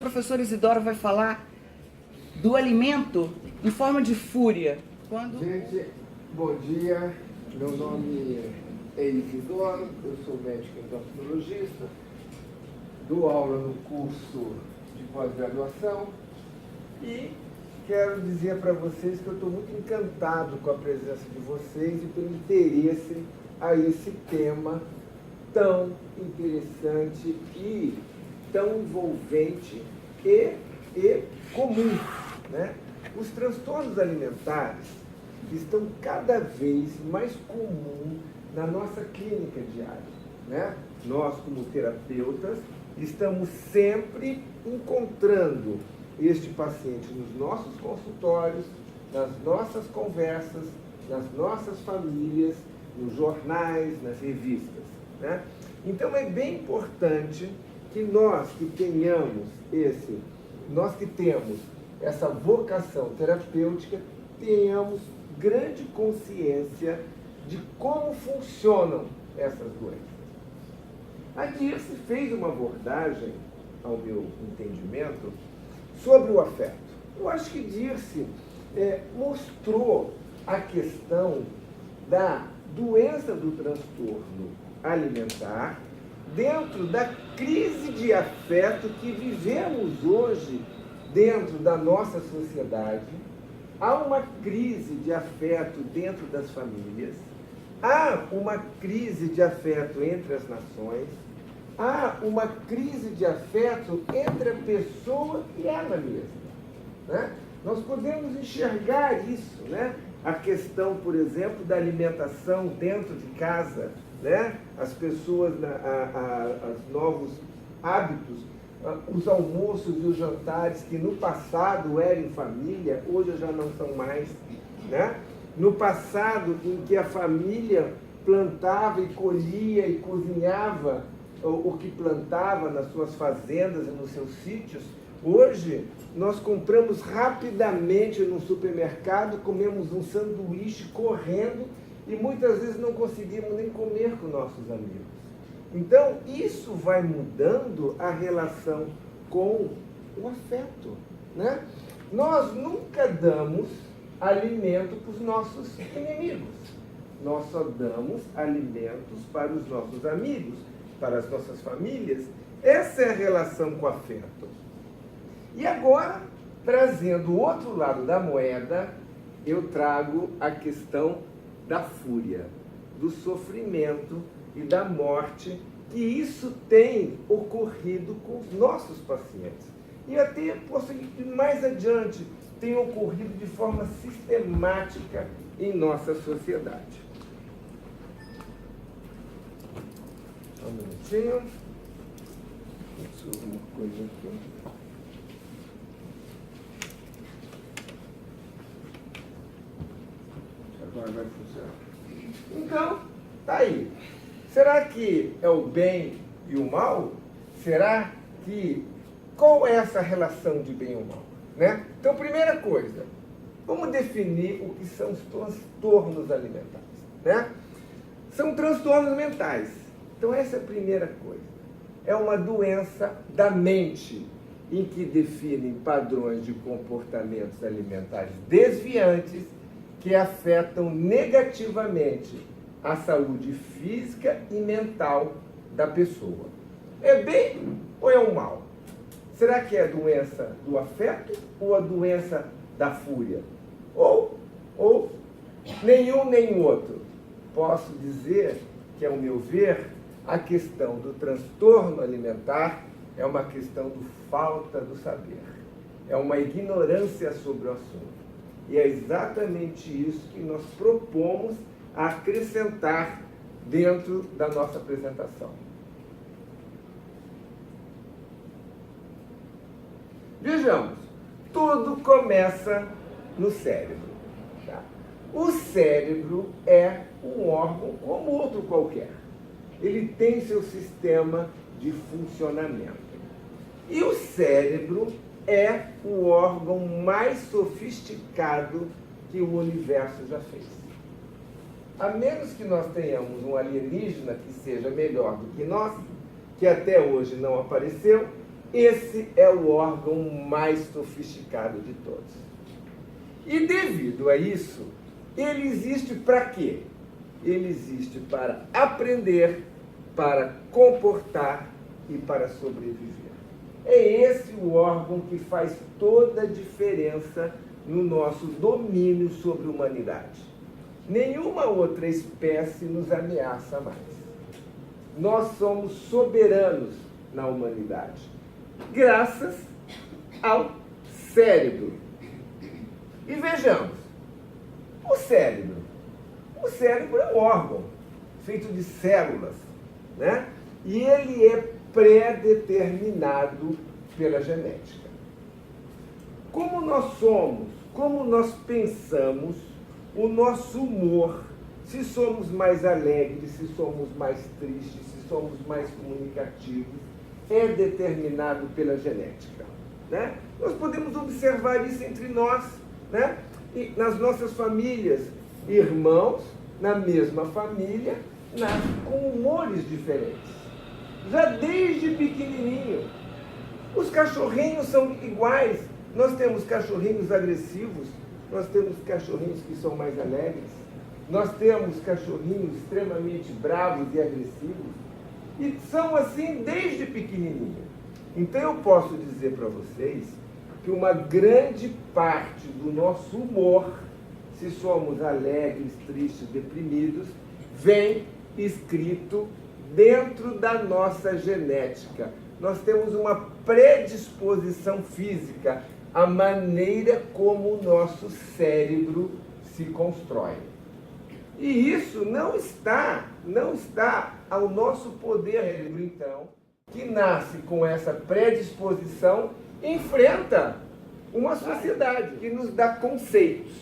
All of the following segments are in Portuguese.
professor Isidoro vai falar do alimento em forma de fúria. Gente, bom dia. Meu nome é Isidoro, eu sou médico endocrinologista, dou aula no curso de pós-graduação e quero dizer para vocês que eu estou muito encantado com a presença de vocês e pelo interesse a esse tema tão interessante e tão envolvente e comum, né? Os transtornos alimentares estão cada vez mais comuns na nossa clínica diária, né? Nós, como terapeutas, estamos sempre encontrando este paciente nos nossos consultórios, nas nossas conversas, nas nossas famílias, nos jornais, nas revistas, né? Então é bem importante que nós que temos essa vocação terapêutica, tenhamos grande consciência de como funcionam essas doenças. A Dirce fez uma abordagem, ao meu entendimento, sobre o afeto. Eu acho que Dirce mostrou a questão da doença do transtorno alimentar dentro da crise de afeto que vivemos hoje dentro da nossa sociedade. Há uma crise de afeto dentro das famílias, há uma crise de afeto entre as nações, há uma crise de afeto entre a pessoa e ela mesma, né? Nós podemos enxergar isso, né? A questão, por exemplo, da alimentação dentro de casa, né? As pessoas, os novos hábitos, os almoços e os jantares que no passado eram em família, hoje já não são mais, né? No passado, em que a família plantava e colhia e cozinhava o que plantava nas suas fazendas e nos seus sítios, hoje nós compramos rapidamente no supermercado, comemos um sanduíche correndo e muitas vezes não conseguimos nem comer com nossos amigos. Então, isso vai mudando a relação com o afeto, né? Nós nunca damos alimento para os nossos inimigos. Nós só damos alimentos para os nossos amigos, para as nossas famílias. Essa é a relação com o afeto. E agora, trazendo o outro lado da moeda, eu trago a questão da fúria, do sofrimento e da morte, que isso tem ocorrido com os nossos pacientes. E até posso ir mais adiante, tem ocorrido de forma sistemática em nossa sociedade. Um minutinho. Deixa eu ver uma coisa aqui. Agora vai funcionar. Então, tá aí. Será que é o bem e o mal? Será que... Qual é essa relação de bem e mal, né? Então, primeira coisa, vamos definir o que são os transtornos alimentares, né? São transtornos mentais. Então, essa é a primeira coisa. É uma doença da mente, em que definem padrões de comportamentos alimentares desviantes que afetam negativamente a saúde física e mental da pessoa. É bem ou é o mal? Será que é a doença do afeto ou a doença da fúria? Ou nenhum nem outro? Posso dizer que, ao meu ver, a questão do transtorno alimentar é uma questão de falta do saber. É uma ignorância sobre o assunto. E é exatamente isso que nós propomos acrescentar dentro da nossa apresentação. Vejamos, tudo começa no cérebro. Tá? O cérebro é um órgão como outro qualquer. Ele tem seu sistema de funcionamento. E o cérebro é o órgão mais sofisticado que o universo já fez. A menos que nós tenhamos um alienígena que seja melhor do que nós, que até hoje não apareceu, esse é o órgão mais sofisticado de todos. E devido a isso, ele existe para quê? Ele existe para aprender, para comportar e para sobreviver. É esse o órgão que faz toda a diferença no nosso domínio sobre a humanidade. Nenhuma outra espécie nos ameaça mais. Nós somos soberanos na humanidade, graças ao cérebro. E vejamos, o cérebro é um órgão feito de células, né? E ele é pré-determinado pela genética. Como nós somos, como nós pensamos, o nosso humor, se somos mais alegres, se somos mais tristes, se somos mais comunicativos, é determinado pela genética, né? Nós podemos observar isso entre nós, né? E nas nossas famílias, irmãos na mesma família nascem com humores diferentes, já desde pequenininho. Os cachorrinhos são iguais. Nós temos cachorrinhos agressivos, nós temos cachorrinhos que são mais alegres, nós temos cachorrinhos extremamente bravos e agressivos, e são assim desde pequenininho. Então eu posso dizer para vocês que uma grande parte do nosso humor, se somos alegres, tristes, deprimidos, vem escrito dentro da nossa genética. Nós temos uma predisposição física, a maneira como o nosso cérebro se constrói. E isso não está ao nosso poder. Então, que nasce com essa predisposição, enfrenta uma sociedade que nos dá conceitos.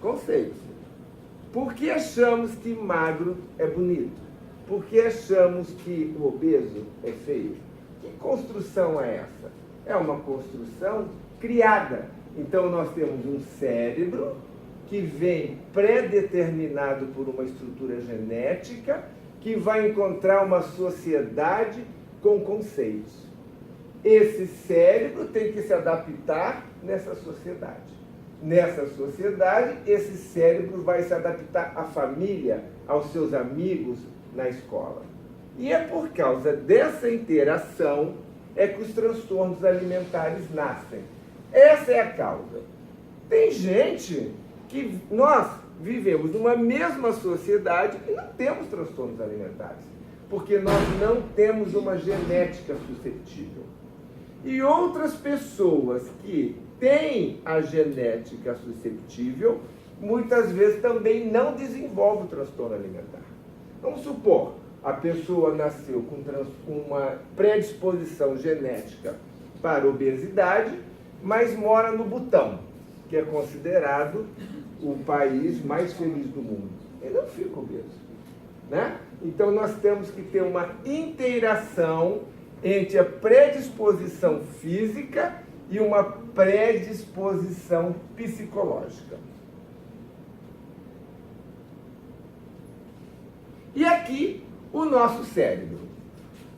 Conceitos. Por que achamos que magro é bonito? Por que achamos que o obeso é feio? Que construção é essa? É uma construção criada. Então nós temos um cérebro que vem pré-determinado por uma estrutura genética que vai encontrar uma sociedade com conceitos. Esse cérebro tem que se adaptar nessa sociedade. Nessa sociedade, esse cérebro vai se adaptar à família, aos seus amigos, na escola. E é por causa dessa interação é que os transtornos alimentares nascem. Essa é a causa. Tem gente que nós vivemos numa mesma sociedade e não temos transtornos alimentares, porque nós não temos uma genética suscetível. E outras pessoas que têm a genética suscetível, muitas vezes também não desenvolvem o transtorno alimentar. Vamos supor, a pessoa nasceu com uma predisposição genética para obesidade, mas mora no Butão, que é considerado o país mais feliz do mundo. Ele não fica obeso, né? Então nós temos que ter uma interação entre a predisposição física e uma predisposição psicológica. E aqui o nosso cérebro,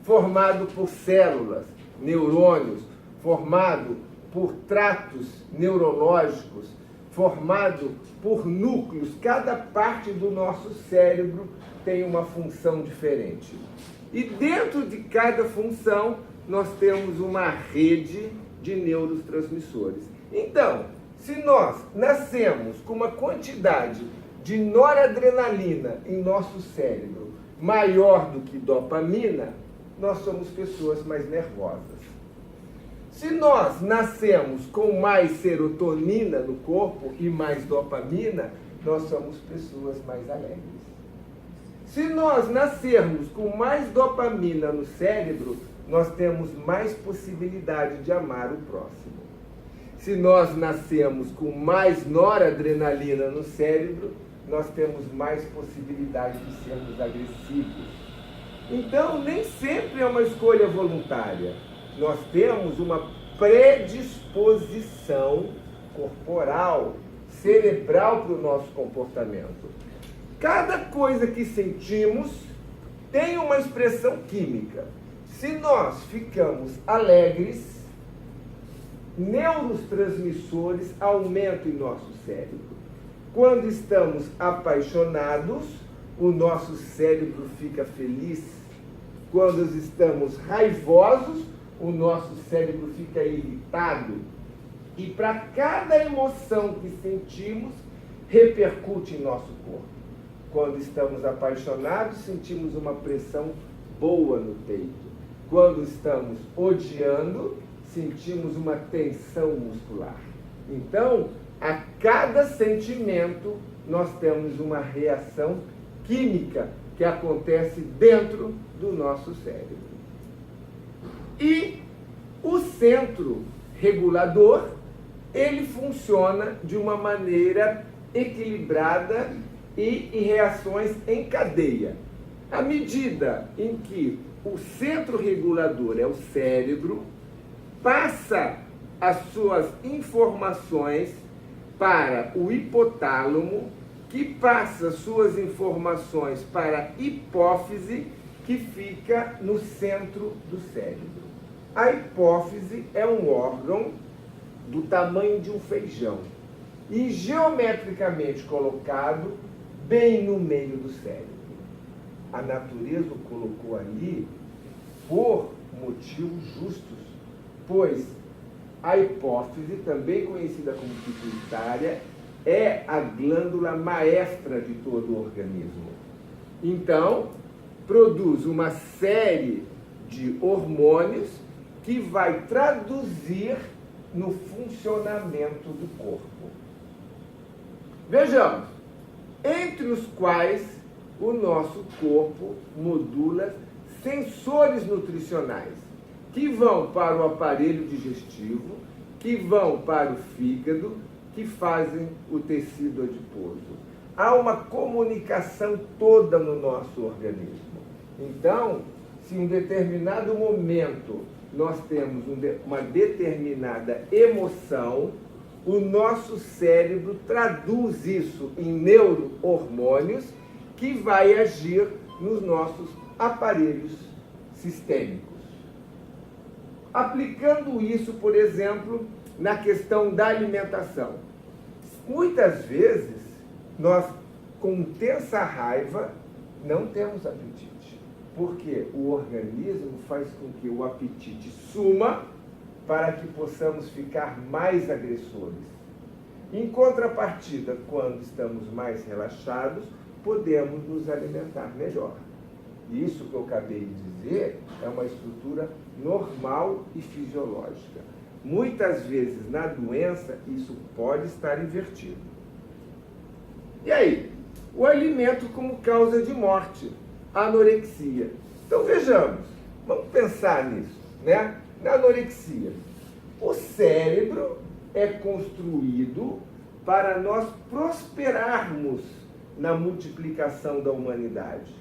formado por células, neurônios, formado por tratos neurológicos, formado por núcleos. Cada parte do nosso cérebro tem uma função diferente. E dentro de cada função, nós temos uma rede de neurotransmissores. Então, se nós nascemos com uma quantidade de noradrenalina em nosso cérebro maior do que dopamina, nós somos pessoas mais nervosas. Se nós nascemos com mais serotonina no corpo e mais dopamina, nós somos pessoas mais alegres. Se nós nascermos com mais dopamina no cérebro, nós temos mais possibilidade de amar o próximo. Se nós nascemos com mais noradrenalina no cérebro, nós temos mais possibilidade de sermos agressivos. Então, nem sempre é uma escolha voluntária. Nós temos uma predisposição corporal, cerebral para o nosso comportamento. Cada coisa que sentimos tem uma expressão química. se nós ficamos alegres, neurotransmissores aumentam em nosso cérebro. Quando estamos apaixonados, o nosso cérebro fica feliz. Quando estamos raivosos, o nosso cérebro fica irritado. E para cada emoção que sentimos, repercute em nosso corpo. Quando estamos apaixonados, sentimos uma pressão boa no peito. Quando estamos odiando, sentimos uma tensão muscular. Então, a cada sentimento, nós temos uma reação química que acontece dentro do nosso cérebro. E o centro regulador, ele funciona de uma maneira equilibrada e em reações em cadeia. À medida em que o centro regulador é o cérebro, passa as suas informações para o hipotálamo, que passa suas informações para a hipófise, que fica no centro do cérebro. A hipófise é um órgão do tamanho de um feijão e geometricamente colocado bem no meio do cérebro. A natureza o colocou ali por motivos justos, pois a hipófise, também conhecida como pituitária, é a glândula maestra de todo o organismo. Então, produz uma série de hormônios que vai traduzir no funcionamento do corpo. Vejamos, entre os quais o nosso corpo modula sensores nutricionais, que vão para o aparelho digestivo, que vão para o fígado, que fazem o tecido adiposo. Há uma comunicação toda no nosso organismo. Então, se em um determinado momento nós temos uma determinada emoção, o nosso cérebro traduz isso em neurohormônios que vai agir nos nossos aparelhos sistêmicos. Aplicando isso, por exemplo, na questão da alimentação. Muitas vezes, nós, com intensa raiva, não temos apetite. Porque o organismo faz com que o apetite suma para que possamos ficar mais agressores. Em contrapartida, quando estamos mais relaxados, podemos nos alimentar melhor. Isso que eu acabei de dizer é uma estrutura normal e fisiológica. Muitas vezes, na doença, isso pode estar invertido. E aí? O alimento como causa de morte, a anorexia. Então, vejamos, vamos pensar nisso, né? Na anorexia, o cérebro é construído para nós prosperarmos na multiplicação da humanidade.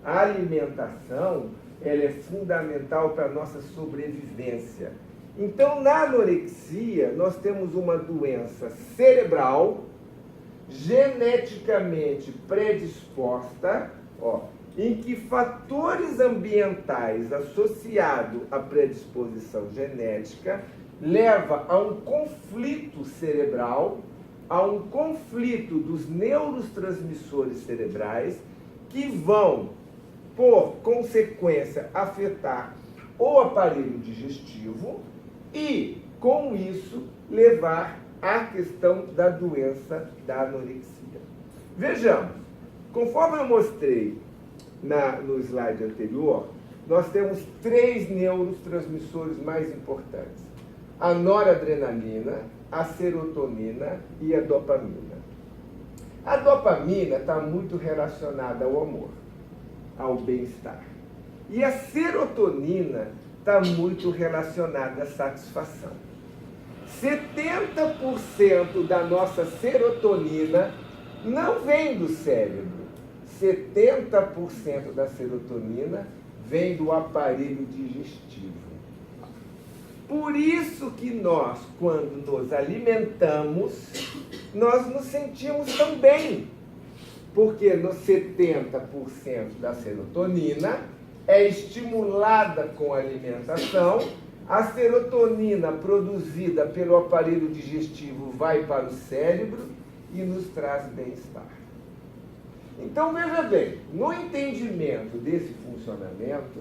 A alimentação, ela é fundamental para a nossa sobrevivência. Então, na anorexia, nós temos uma doença cerebral, geneticamente predisposta, em que fatores ambientais associados à predisposição genética leva a um conflito cerebral, a um conflito dos neurotransmissores cerebrais que vão, por consequência, afetar o aparelho digestivo e, com isso, levar à questão da doença da anorexia. Vejamos, conforme eu mostrei no slide anterior, nós temos 3 neurotransmissores mais importantes: a noradrenalina, a serotonina e a dopamina. A dopamina está muito relacionada ao amor, ao bem-estar. E a serotonina está muito relacionada à satisfação. 70% da nossa serotonina não vem do cérebro. 70% da serotonina vem do aparelho digestivo. Por isso que nós, quando nos alimentamos, nós nos sentimos tão bem. Porque nos 70% da serotonina é estimulada com a alimentação, a serotonina produzida pelo aparelho digestivo vai para o cérebro e nos traz bem-estar. Então, veja bem, no entendimento desse funcionamento,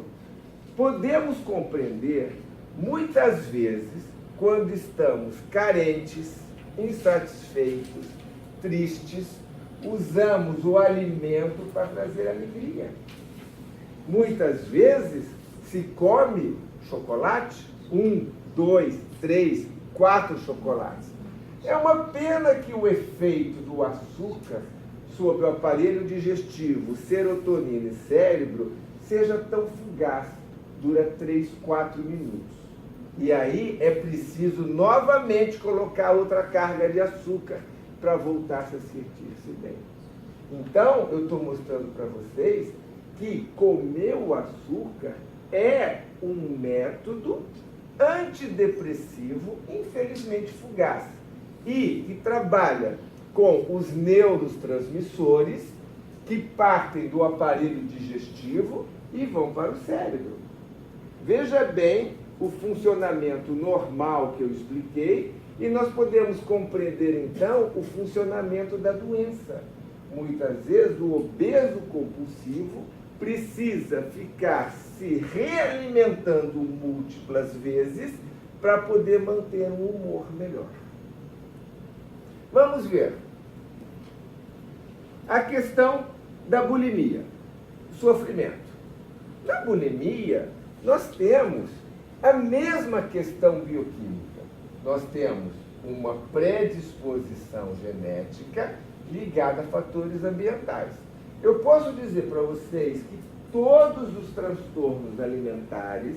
podemos compreender, muitas vezes, quando estamos carentes, insatisfeitos, tristes, usamos o alimento para trazer alegria. Muitas vezes se come chocolate, 1, 2, 3, 4 chocolates. É uma pena que o efeito do açúcar sobre o aparelho digestivo, serotonina e cérebro seja tão fugaz, dura 3, 4 minutos. E aí é preciso novamente colocar outra carga de açúcar para voltar a se sentir-se bem. Então, eu estou mostrando para vocês que comer o açúcar é um método antidepressivo, infelizmente fugaz, e que trabalha com os neurotransmissores que partem do aparelho digestivo e vão para o cérebro. Veja bem o funcionamento normal que eu expliquei e nós podemos compreender, então, o funcionamento da doença. Muitas vezes, o obeso compulsivo precisa ficar se realimentando múltiplas vezes para poder manter um humor melhor. Vamos ver. A questão da bulimia, sofrimento. Na bulimia, nós temos a mesma questão bioquímica. Nós temos uma predisposição genética ligada a fatores ambientais. Eu posso dizer para vocês que todos os transtornos alimentares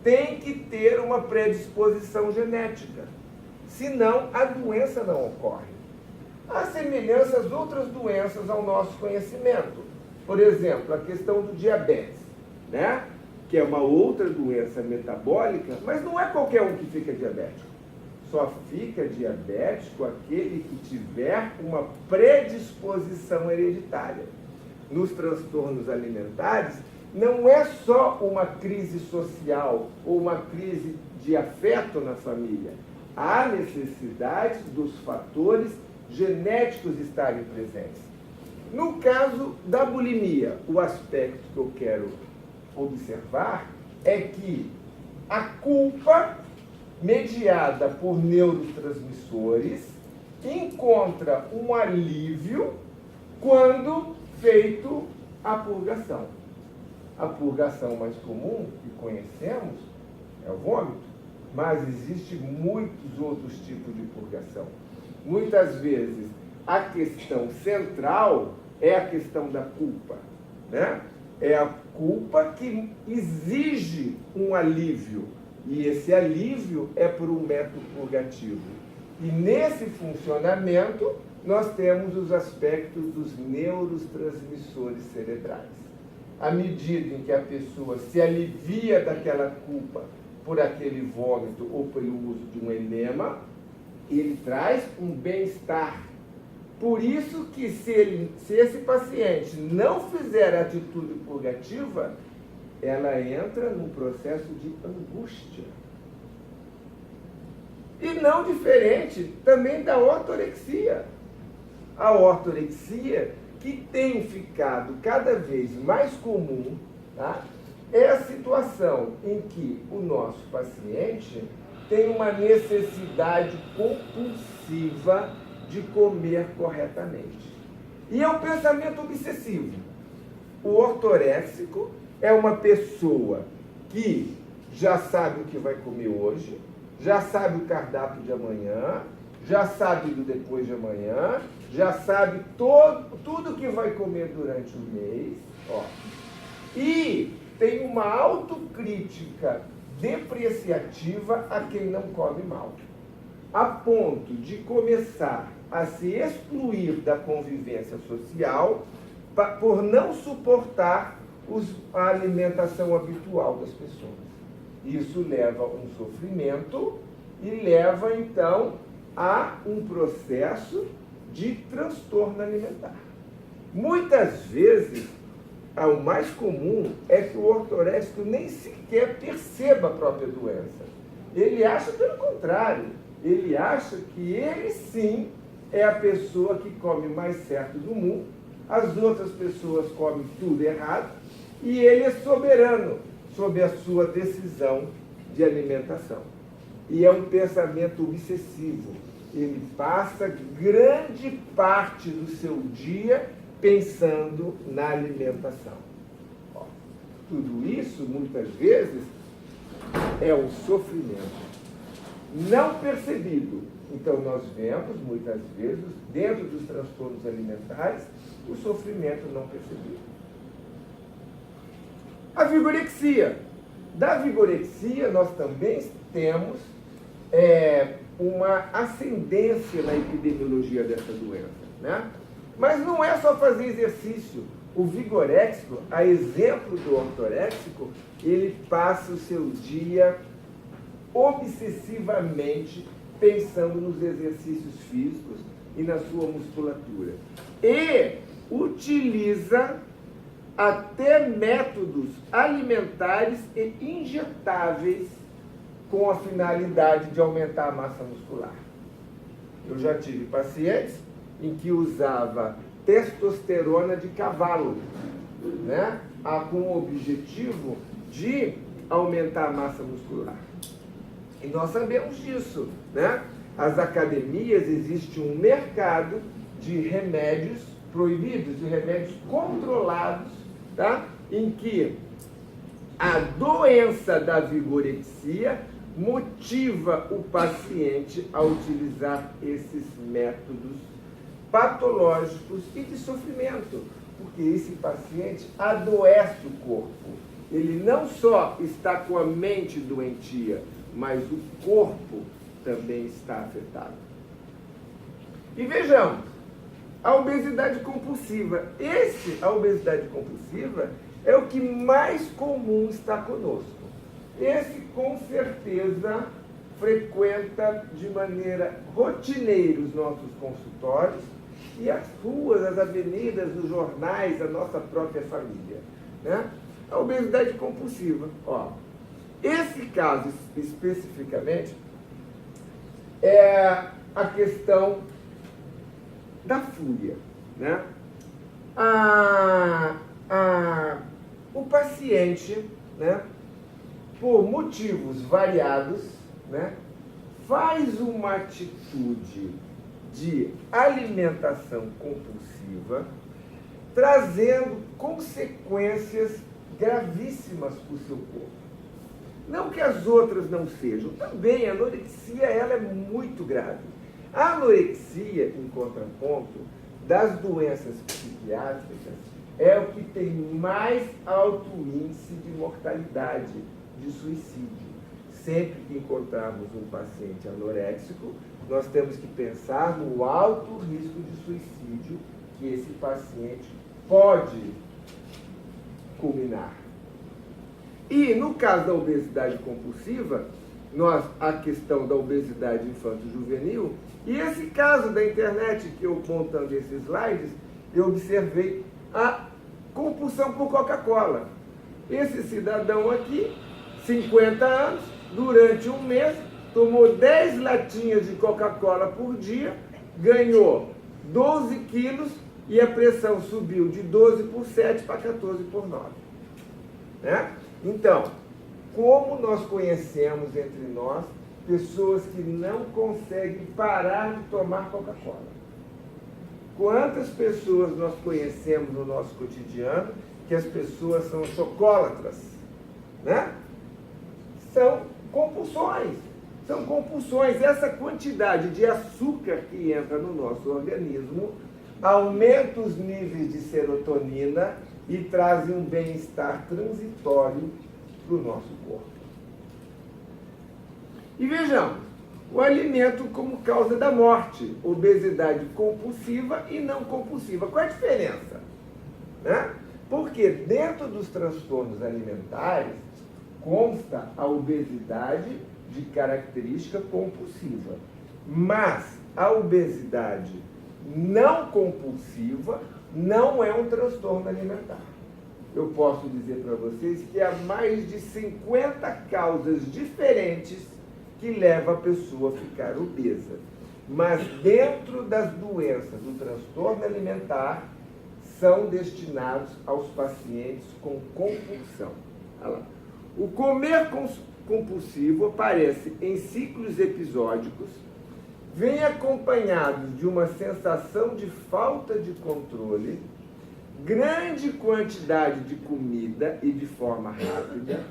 têm que ter uma predisposição genética. Senão, a doença não ocorre. Há semelhanças outras doenças ao nosso conhecimento. Por exemplo, a questão do diabetes, né? Que é uma outra doença metabólica, mas não é qualquer um que fica diabético. Só fica diabético aquele que tiver uma predisposição hereditária. Nos transtornos alimentares, não é só uma crise social ou uma crise de afeto na família. Há necessidade dos fatores genéticos estarem presentes. No caso da bulimia, o aspecto que eu quero observar é que a culpa, mediada por neurotransmissores, encontra um alívio quando feito a purgação. A purgação mais comum que conhecemos é o vômito, mas existem muitos outros tipos de purgação. Muitas vezes a questão central é a questão da culpa, né? É a culpa que exige um alívio, e esse alívio é por um método purgativo. E nesse funcionamento nós temos os aspectos dos neurotransmissores cerebrais. À medida em que a pessoa se alivia daquela culpa por aquele vômito ou pelo uso de um enema, ele traz um bem-estar. Por isso que se esse paciente não fizer a atitude purgativa, ela entra num processo de angústia. E não diferente também da ortorexia. A ortorexia, que tem ficado cada vez mais comum, tá? É a situação em que o nosso paciente tem uma necessidade compulsiva de comer corretamente. E é um pensamento obsessivo. O ortoréxico é uma pessoa que já sabe o que vai comer hoje, já sabe o cardápio de amanhã, já sabe do depois de amanhã, já sabe tudo que vai comer durante o mês, ó. E tem uma autocrítica depreciativa a quem não come mal, a ponto de começar a se excluir da convivência social por não suportar a alimentação habitual das pessoas. Isso leva a um sofrimento e leva, então, a um processo de transtorno alimentar. Muitas vezes, o mais comum é que o ortoréxico nem sequer perceba a própria doença. Ele acha pelo contrário. Ele acha que ele sim é a pessoa que come mais certo do mundo, as outras pessoas comem tudo errado, e ele é soberano sobre a sua decisão de alimentação. E é um pensamento obsessivo. Ele passa grande parte do seu dia pensando na alimentação. Ó, tudo isso, muitas vezes, é um sofrimento não percebido. Então, nós vemos, muitas vezes, dentro dos transtornos alimentares, o sofrimento não percebido. A vigorexia. Da vigorexia, nós também temos uma ascendência na epidemiologia dessa doença, né? Mas não é só fazer exercício. O vigoréxico, a exemplo do ortoréxico, ele passa o seu dia obsessivamente pensando nos exercícios físicos e na sua musculatura. E utiliza até métodos alimentares e injetáveis com a finalidade de aumentar a massa muscular. Eu já tive pacientes em que usava testosterona de cavalo, né? Com o objetivo de aumentar a massa muscular. E nós sabemos disso, né? As academias, existe um mercado de remédios proibidos, de remédios controlados, tá? Em que a doença da vigorexia motiva o paciente a utilizar esses métodos patológicos e de sofrimento, porque esse paciente adoece o corpo. Ele não só está com a mente doentia, mas o corpo também está afetado. E vejamos, a obesidade compulsiva. A obesidade compulsiva é o que mais comum está conosco. Esse, com certeza, frequenta de maneira rotineira os nossos consultórios e as ruas, as avenidas, os jornais, a nossa própria família, né? A obesidade compulsiva. Ó, esse caso, especificamente, é a questão da fúria, né? O paciente, né, por motivos variados, né, faz uma atitude de alimentação compulsiva, trazendo consequências gravíssimas para o seu corpo. Não que as outras não sejam, também a anorexia ela é muito grave. A anorexia, em contraponto, das doenças psiquiátricas, é o que tem mais alto índice de mortalidade, de suicídio. Sempre que encontrarmos um paciente anoréxico, nós temos que pensar no alto risco de suicídio que esse paciente pode culminar. E no caso da obesidade compulsiva, a questão da obesidade infanto-juvenil, e esse caso da internet que eu montando esses slides, eu observei a compulsão por Coca-Cola. Esse cidadão aqui, 50 anos, durante um mês, tomou 10 latinhas de Coca-Cola por dia, ganhou 12 quilos e a pressão subiu de 12 por 7 para 14 por 9. Né? Então, como nós conhecemos entre nós pessoas que não conseguem parar de tomar Coca-Cola? Quantas pessoas nós conhecemos no nosso cotidiano que as pessoas são chocólatras, né? São compulsões. São compulsões. Essa quantidade de açúcar que entra no nosso organismo aumenta os níveis de serotonina e traz um bem-estar transitório para o nosso corpo. E vejamos, o alimento como causa da morte, obesidade compulsiva e não compulsiva. Qual é a diferença? Né? Porque dentro dos transtornos alimentares consta a obesidade de característica compulsiva, mas a obesidade não compulsiva não é um transtorno alimentar. eu posso dizer para vocês que há mais de 50 causas diferentes que levam a pessoa a ficar obesa. Mas dentro das doenças do transtorno alimentar, são destinados aos pacientes com compulsão. Olha lá. O comer compulsivo aparece em ciclos episódicos, vem acompanhado de uma sensação de falta de controle, grande quantidade de comida e de forma rápida,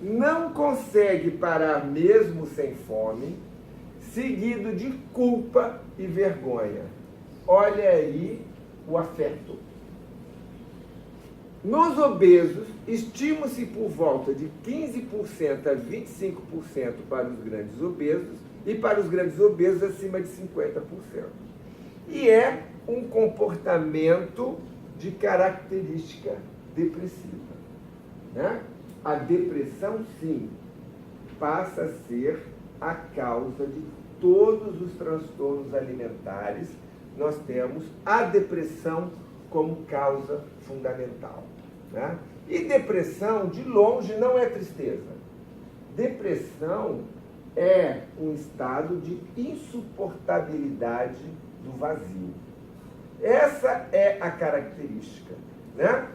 não consegue parar mesmo sem fome, seguido de culpa e vergonha. Olha aí o afeto. Nos obesos, estima-se por volta de 15% a 25% para os grandes obesos e para os grandes obesos acima de 50%. E é um comportamento de característica depressiva. Né? A depressão, sim, passa a ser a causa de todos os transtornos alimentares. Nós temos a depressão como causa fundamental. Né? E depressão, de longe, não é tristeza. Depressão é um estado de insuportabilidade do vazio. Essa é a característica. Né?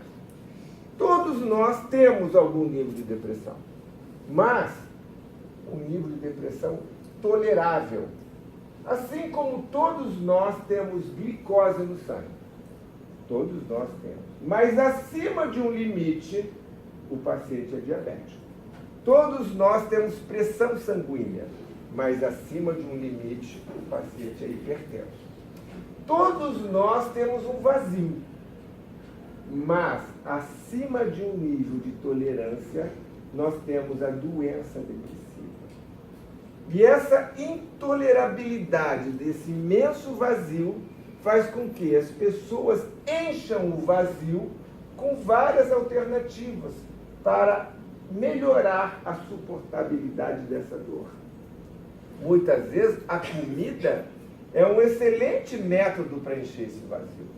Todos nós temos algum nível de depressão, mas um nível de depressão tolerável. Assim como todos nós temos glicose no sangue. Todos nós temos. Mas acima de um limite, o paciente é diabético. Todos nós temos pressão sanguínea, mas acima de um limite, o paciente é hipertenso. Todos nós temos um vazio, mas acima de um nível de tolerância, nós temos a doença depressiva. E essa intolerabilidade desse imenso vazio faz com que as pessoas encham o vazio com várias alternativas para melhorar a suportabilidade dessa dor. Muitas vezes a comida é um excelente método para encher esse vazio.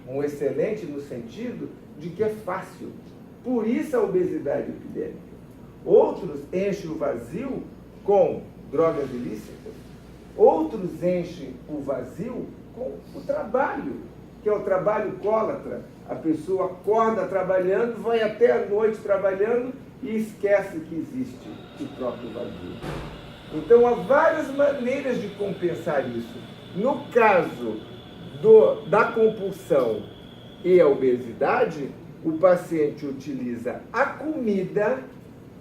Um excelente no sentido de que é fácil. Por isso a obesidade epidêmica. Outros enchem o vazio com drogas ilícitas. Outros enchem o vazio com o trabalho, que é o trabalho cólatra. A pessoa acorda trabalhando, vai até a noite trabalhando e esquece que existe o próprio vazio. Então, há várias maneiras de compensar isso. No caso da compulsão e a obesidade, o paciente utiliza a comida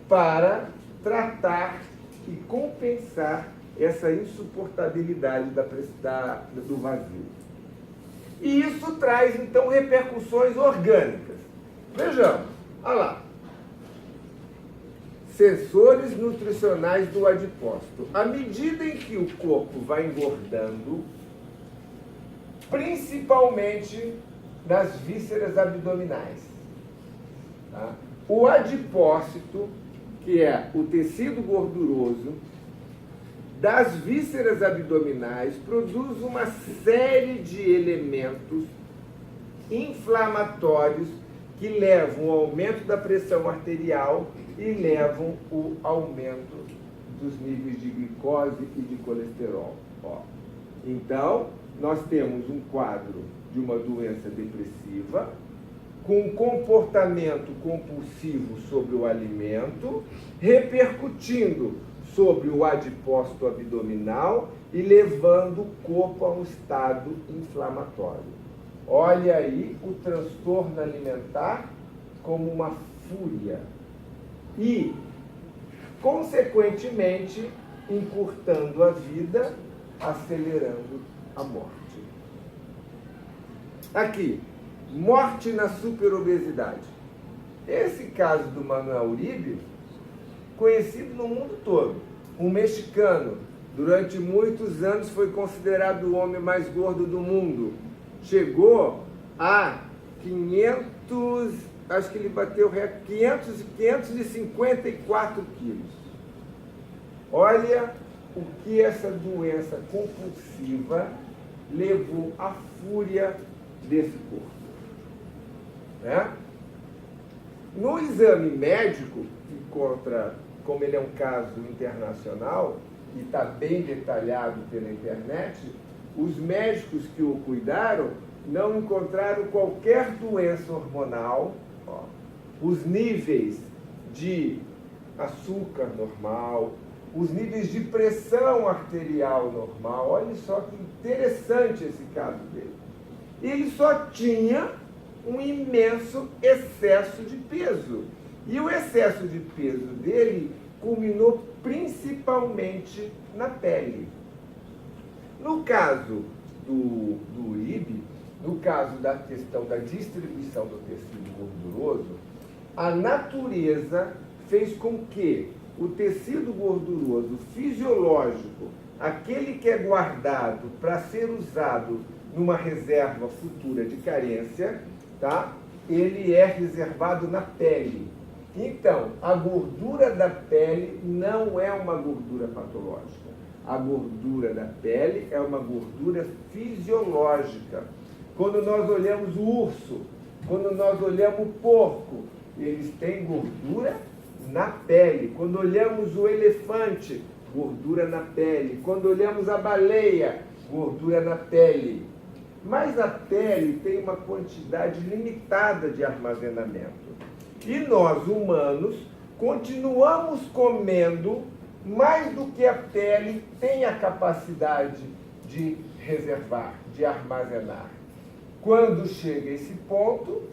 para tratar e compensar essa insuportabilidade do vazio. E isso traz, então, repercussões orgânicas. Vejamos, olha lá. Sensores nutricionais do adipócito. À medida em que o corpo vai engordando, principalmente nas vísceras abdominais, tá? O adipócito, que é o tecido gorduroso das vísceras abdominais, produz uma série de elementos inflamatórios que levam ao aumento da pressão arterial e levam o aumento dos níveis de glicose e de colesterol. Então, nós temos um quadro de uma doença depressiva, com um comportamento compulsivo sobre o alimento, repercutindo sobre o adipócito abdominal e levando o corpo a um estado inflamatório. Olha aí o transtorno alimentar como uma fúria e, consequentemente, encurtando a vida, acelerando a morte. Aqui, morte na superobesidade. Esse caso do Manuel Uribe, conhecido no mundo todo. Um mexicano, durante muitos anos foi considerado o homem mais gordo do mundo. Chegou a 500, acho que ele bateu 554 quilos. Olha o que essa doença compulsiva levou à fúria desse corpo. Né? No exame médico, como ele é um caso internacional, e está bem detalhado pela internet, os médicos que o cuidaram não encontraram qualquer doença hormonal, os níveis de açúcar normal, os níveis de pressão arterial normal. Olha só que interessante esse caso dele. Ele só tinha um imenso excesso de peso. E o excesso de peso dele culminou principalmente na pele. No caso do Uribe, no caso da questão da distribuição do tecido gorduroso, a natureza fez com que o tecido gorduroso fisiológico, aquele que é guardado para ser usado numa reserva futura de carência, tá? Ele é reservado na pele. Então, a gordura da pele não é uma gordura patológica. A gordura da pele é uma gordura fisiológica. Quando nós olhamos o urso, quando nós olhamos o porco, eles têm gordura na pele. Quando olhamos o elefante, gordura na pele. Quando olhamos a baleia, gordura na pele. Mas a pele tem uma quantidade limitada de armazenamento. E nós, humanos, continuamos comendo mais do que a pele tem a capacidade de reservar, de armazenar. Quando chega esse ponto,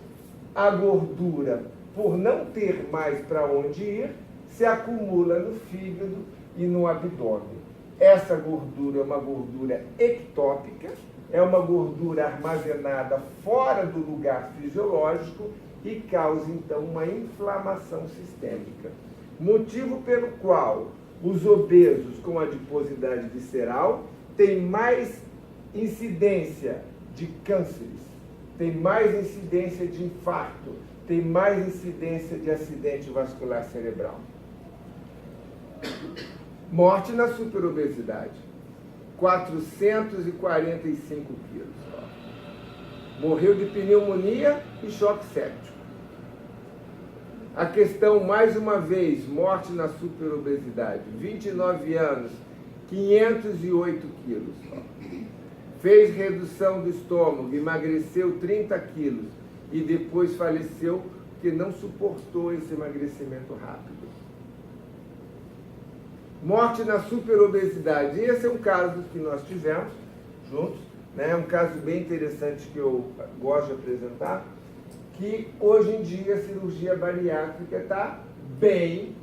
a gordura, por não ter mais para onde ir, se acumula no fígado e no abdômen. Essa gordura é uma gordura ectópica, é uma gordura armazenada fora do lugar fisiológico e causa, então, uma inflamação sistêmica. Motivo pelo qual os obesos com adiposidade visceral têm mais incidência de cânceres, têm mais incidência de infarto, têm mais incidência de acidente vascular cerebral. Morte na superobesidade, 445 quilos. Morreu de pneumonia e choque séptico. A questão, mais uma vez, morte na superobesidade, 29 anos, 508 quilos. Fez redução do estômago, emagreceu 30 quilos e depois faleceu porque não suportou esse emagrecimento rápido. Morte na superobesidade. Esse é um caso que nós tivemos juntos, né? Um caso bem interessante que eu gosto de apresentar, que hoje em dia a cirurgia bariátrica está bem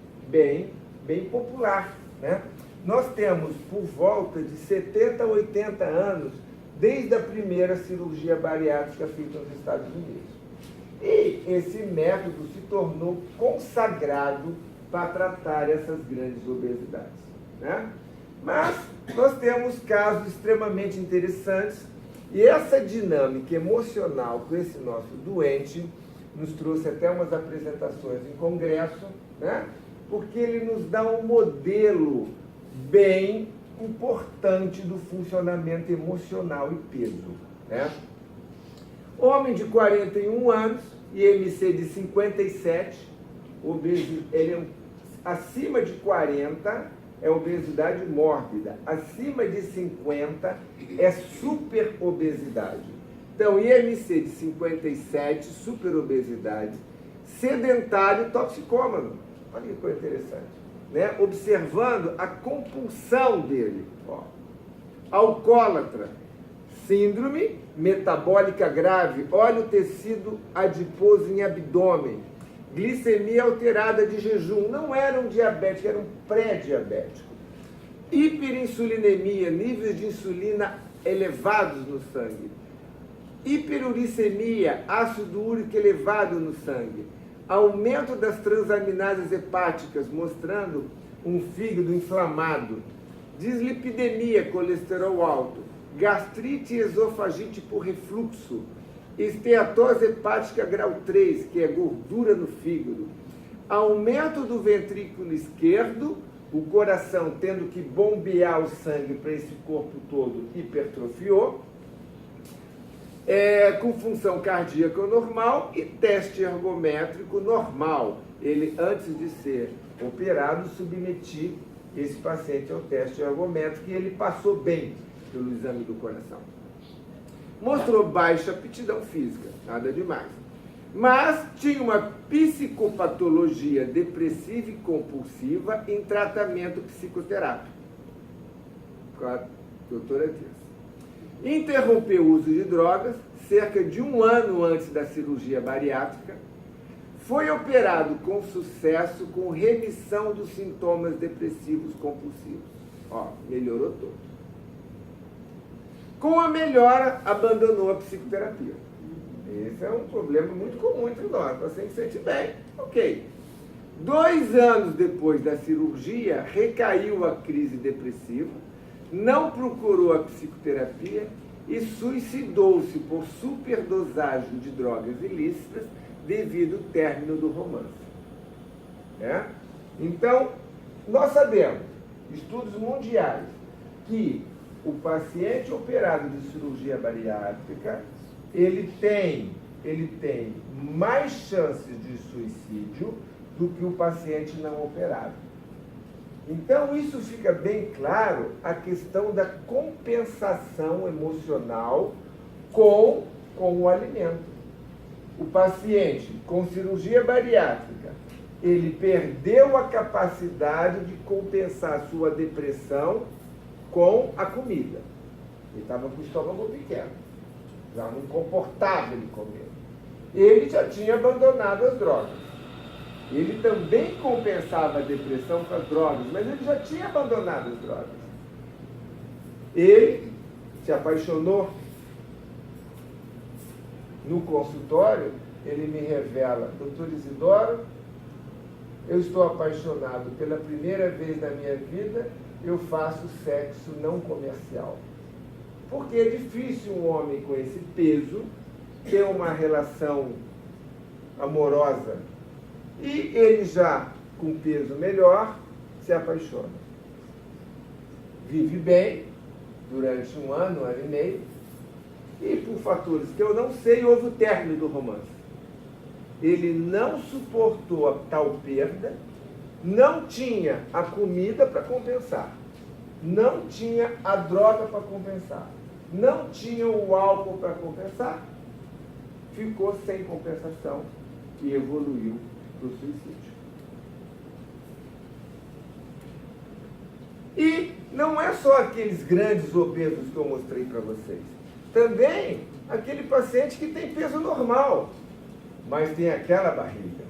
popular, né? Nós temos por volta de 70 a 80 anos desde a primeira cirurgia bariátrica feita nos Estados Unidos. E esse método se tornou consagrado para tratar essas grandes obesidades, né? Mas nós temos casos extremamente interessantes e essa dinâmica emocional com esse nosso doente nos trouxe até umas apresentações em congresso, né? Porque ele nos dá um modelo bem importante do funcionamento emocional e peso, né? Homem de 41 anos, IMC de 57, ele é acima de 40 é obesidade mórbida, acima de 50 é superobesidade. Então, IMC de 57, superobesidade, sedentário, toxicômano. Olha que coisa interessante, né? Observando a compulsão dele. Ó. Alcoólatra, síndrome metabólica grave, olha o tecido adiposo em abdômen, glicemia alterada de jejum, não era um diabético, era um pré-diabético. Hiperinsulinemia, níveis de insulina elevados no sangue. Hiperuricemia, ácido úrico elevado no sangue. Aumento das transaminases hepáticas, mostrando um fígado inflamado. Dislipidemia, colesterol alto. Gastrite e esofagite por refluxo. Esteatose hepática grau 3, que é gordura no fígado. Aumento do ventrículo esquerdo, o coração tendo que bombear o sangue para esse corpo todo, hipertrofiou. com função cardíaca normal e teste ergométrico normal. Ele, antes de ser operado, submeti esse paciente ao teste ergométrico e ele passou bem pelo exame do coração. Mostrou baixa aptidão física, nada demais. Mas tinha uma psicopatologia depressiva e compulsiva em tratamento psicoterápico. Com a doutora Dias. Interrompeu o uso de drogas cerca de 1 ano antes da cirurgia bariátrica. Foi operado com sucesso, com remissão dos sintomas depressivos compulsivos. Melhorou todo. Com a melhora, abandonou a psicoterapia. Esse é um problema muito comum entre nós. O paciente se sente bem, ok. 2 anos depois da cirurgia, recaiu a crise depressiva, não procurou a psicoterapia e suicidou-se por superdosagem de drogas ilícitas devido ao término do romance. Então, nós sabemos, estudos mundiais, que o paciente operado de cirurgia bariátrica, ele tem mais chances de suicídio do que o paciente não operado. Então, isso fica bem claro, a questão da compensação emocional com o alimento. O paciente com cirurgia bariátrica, ele perdeu a capacidade de compensar a sua depressão com a comida. Ele estava com o estômago pequeno, já não comportava ele comer. Ele já tinha abandonado as drogas. Ele também compensava a depressão com as drogas, mas ele já tinha abandonado as drogas. Ele se apaixonou. No consultório, ele me revela: doutor Isidoro, eu estou apaixonado pela primeira vez na minha vida, eu faço sexo não comercial. Porque é difícil um homem com esse peso ter uma relação amorosa. E ele já, com peso melhor, se apaixona. Vive bem durante 1 ano, 1 ano e meio, e por fatores que eu não sei, houve o término do romance. Ele não suportou a tal perda, não tinha a comida para compensar, não tinha a droga para compensar, não tinha o álcool para compensar, ficou sem compensação e evoluiu para o suicídio. E não é só aqueles grandes obesos que eu mostrei para vocês. Também aquele paciente que tem peso normal, mas tem aquela barriga.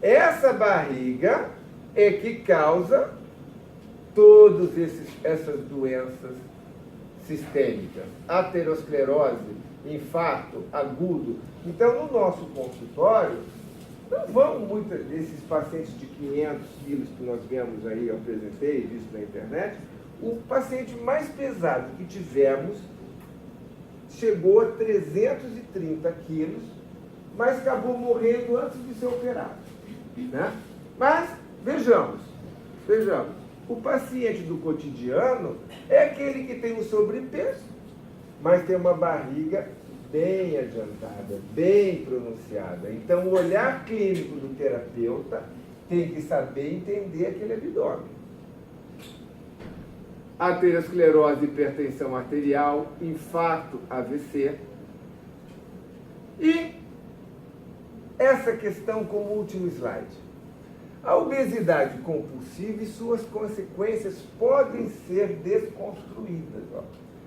Essa barriga é que causa todas essas doenças sistêmicas. Aterosclerose, infarto agudo. Então, no nosso consultório, não vão muitos desses pacientes de 500 quilos que nós vemos aí, eu apresentei, visto na internet. O paciente mais pesado que tivemos chegou a 330 quilos, mas acabou morrendo antes de ser operado. Mas, vejamos, o paciente do cotidiano é aquele que tem um sobrepeso, mas tem uma barriga bem adiantada, bem pronunciada. Então, o olhar clínico do terapeuta tem que saber entender aquele abdômen. Aterosclerose, hipertensão arterial, infarto, AVC. E essa questão como último slide. A obesidade compulsiva e suas consequências podem ser desconstruídas.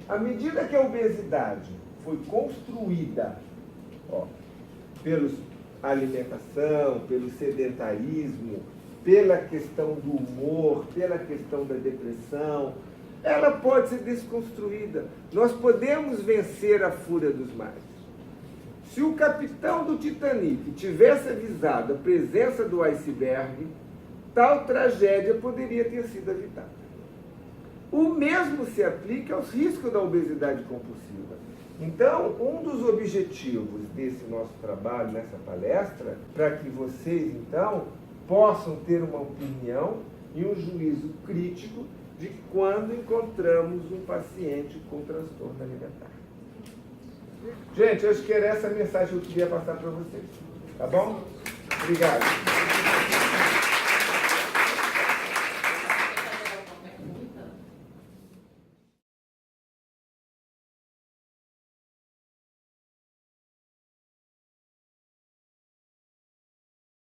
À medida que a obesidade foi construída pela alimentação, pelo sedentarismo, pela questão do humor, pela questão da depressão, ela pode ser desconstruída. Nós podemos vencer a fúria dos mares. Se o capitão do Titanic tivesse avisado a presença do iceberg, tal tragédia poderia ter sido evitada. O mesmo se aplica aos riscos da obesidade compulsiva. Então, um dos objetivos desse nosso trabalho, nessa palestra, para que vocês, então, possam ter uma opinião e um juízo crítico de quando encontramos um paciente com transtorno alimentar. Gente, eu acho que era essa a mensagem que eu queria passar para vocês. Tá bom? Obrigado.